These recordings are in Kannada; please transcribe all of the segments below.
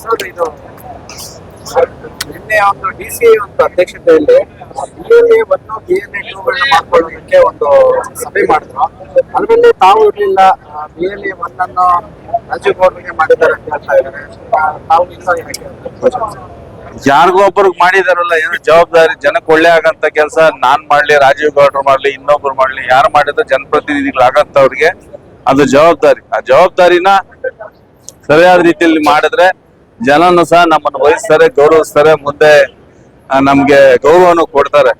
ಸರ್ ಇದು ನಿನ್ನೆ ಒಂದು DCI ಒಂದು ಅಧ್ಯಕ್ಷತೆಯಲ್ಲಿ BLA 1 BLA 2 ಮಾಡ್ಕೊಳ್ಳೋದಕ್ಕೆ ಒಂದು ಸಭೆ ಮಾಡಿದ್ರು. ಅದರಲ್ಲಿ ತಾವು ಇರ್ಲಿಲ್ಲ. BLA 1 ಅನ್ನು ರಾಜೀವ್ ಗೌಡ್ರಿಗೆ ಮಾಡಿದ್ದಾರೆ ಅಂತ ಹೇಳ್ತಾ ಇದ್ದಾರೆ. ತಾವು ಯಾರಿಗೋ ಒಬ್ಬರಿಗೆ ಮಾಡಿದಾರಲ್ಲ, ಏನು ಜವಾಬ್ದಾರಿ ಜನಕ್ಕೆ ಒಳ್ಳೆ ಆಗಂತ ಕೆಲಸ ನಾನ್ ಮಾಡ್ಲಿ, ರಾಜೀವ್ ಗೌಡ್ರು ಮಾಡ್ಲಿ, ಇನ್ನೊಬ್ರು ಮಾಡ್ಲಿ, ಯಾರು ಮಾಡಿದ್ರು ಜನಪ್ರತಿನಿಧಿಗಳಾಗಂತವ್ರಿಗೆ ಅದು ಜವಾಬ್ದಾರಿ. ಆ ಜವಾಬ್ದಾರಿನ ಸರಿಯಾದ ರೀತಿಯಲ್ಲಿ ಮಾಡಿದ್ರೆ ಜನನು ಸಹ ನಮ್ಮನ್ನು ವಹಿಸ್ತಾರೆ, ಗೌರವಿಸ್ತಾರೆ, ಮುಂದೆ ನಮ್ಗೆ ಗೌರವನು ಕೊಡ್ತಾರೆ.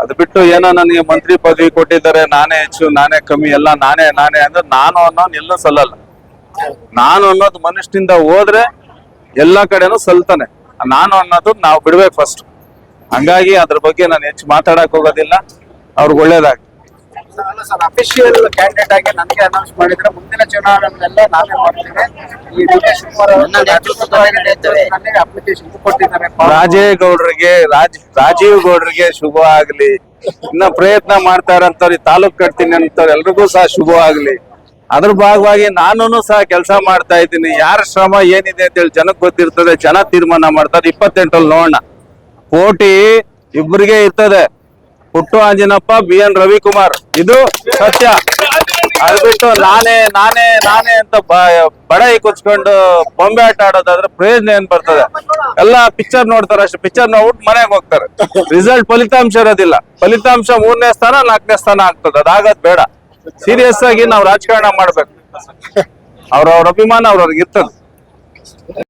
ಅದು ಬಿಟ್ಟು ಏನೋ ನನಗೆ ಮಂತ್ರಿ ಪದವಿ ಕೊಟ್ಟಿದ್ದಾರೆ, ನಾನೇ ಹೆಚ್ಚು ನಾನೇ ಕಮ್ಮಿ ಎಲ್ಲ ನಾನೇ ಅಂದ್ರೆ ನಾನು ಅನ್ನೋದು ಎಲ್ಲೂ ಸಲ್ಲಲ್ಲ. ನಾನು ಅನ್ನೋದು ಮನುಷ್ಯನಿಂದ ಹೋದ್ರೆ ಎಲ್ಲಾ ಕಡೆನೂ ಸಲ್ತಾನೆ. ನಾನು ಅನ್ನೋದು ನಾವು ಬಿಡ್ಬೇಕು ಫಸ್ಟ್. ಹಂಗಾಗಿ ಅದ್ರ ಬಗ್ಗೆ ನಾನು ಹೆಚ್ಚು ಮಾತಾಡಕ್ ಹೋಗೋದಿಲ್ಲ. ಅವ್ರಿಗೆ ಒಳ್ಳೇದಾಗ್ಲಿ. ಸರ್, ಅಫಿಷಿಯಲ್ ಕ್ಯಾಂಡಿಡೇಟ್ ಆಗಿ ನನಗೆ ಅನೌನ್ಸ್ ಮಾಡಿದ್ರೆ ಮುಂದಿನ ಚುನಾವಣೆಲ್ಲ ನಾವೇ ಮಾಡ್ತೀವಿ. ಈ DK ಶಿವಕುಮಾರ್ ನನಗೆ ಅಪ್ಲಿಕೇಶನ್ ಕೊಟ್ಟಿದ್ದಾರೆ. ರಾಜೀವ್ ಗೌಡ್ರಿಗೆ ಶುಭ ಆಗ್ಲಿ. ಇನ್ನ ಪ್ರಯತ್ನ ಮಾಡ್ತಾ ಇರೋಂಥವ್ರು, ತಾಲೂಕ್ ಕಟ್ತೀನಿ ಅಂತವ್ರು ಎಲ್ರಿಗೂ ಸಹ ಶುಭ ಆಗ್ಲಿ. ಅದ್ರ ಭಾಗವಾಗಿ ನಾನು ಸಹ ಕೆಲಸ ಮಾಡ್ತಾ ಇದ್ದೀನಿ. ಯಾರ ಶ್ರಮ ಏನಿದೆ ಅಂತ ಹೇಳಿ ಜನಕ್ಕೆ ಗೊತ್ತಿರ್ತದೆ. ಜನ ತೀರ್ಮಾನ ಮಾಡ್ತಾರೆ. 28 ನೋಡೋಣ. ಕೋಟಿ ಇಬ್ಬರಿಗೆ ಇರ್ತದೆ, ಪುಟ್ಟು ಆಂಜನಪ್ಪ, BN ರವಿಕುಮಾರ್. ಇದು ಸತ್ಯ. ಅದು ಬಿಟ್ಟು ನಾನೇ ಅಂತ ಬಡಾಯಿ ಕುಚ್ಕೊಂಡು ಬೊಂಬೆ ಆಟ ಆಡೋದಾದ್ರೆ ಪ್ರಯೋಜನ ಏನ್ ಬರ್ತದೆ? ಎಲ್ಲ ಪಿಕ್ಚರ್ ನೋಡ್ತಾರೆ ಅಷ್ಟೇ. ಪಿಕ್ಚರ್ ನೋಡ್ಬಿಟ್ಟು ಮನೆಗೆ ಹೋಗ್ತಾರೆ. ರಿಸಲ್ಟ್ ಫಲಿತಾಂಶ ಇರೋದಿಲ್ಲ. ಫಲಿತಾಂಶ 3ನೇ ಸ್ಥಾನ 4ನೇ ಸ್ಥಾನ ಆಗ್ತದೆ. ಅದಾಗದ್ ಬೇಡ. ಸೀರಿಯಸ್ ಆಗಿ ನಾವು ರಾಜಕಾರಣ ಮಾಡ್ಬೇಕು. ಅವ್ರವ್ರ ಅಭಿಮಾನ ಅವ್ರವ್ರಿಗೆ ಇರ್ತದೆ.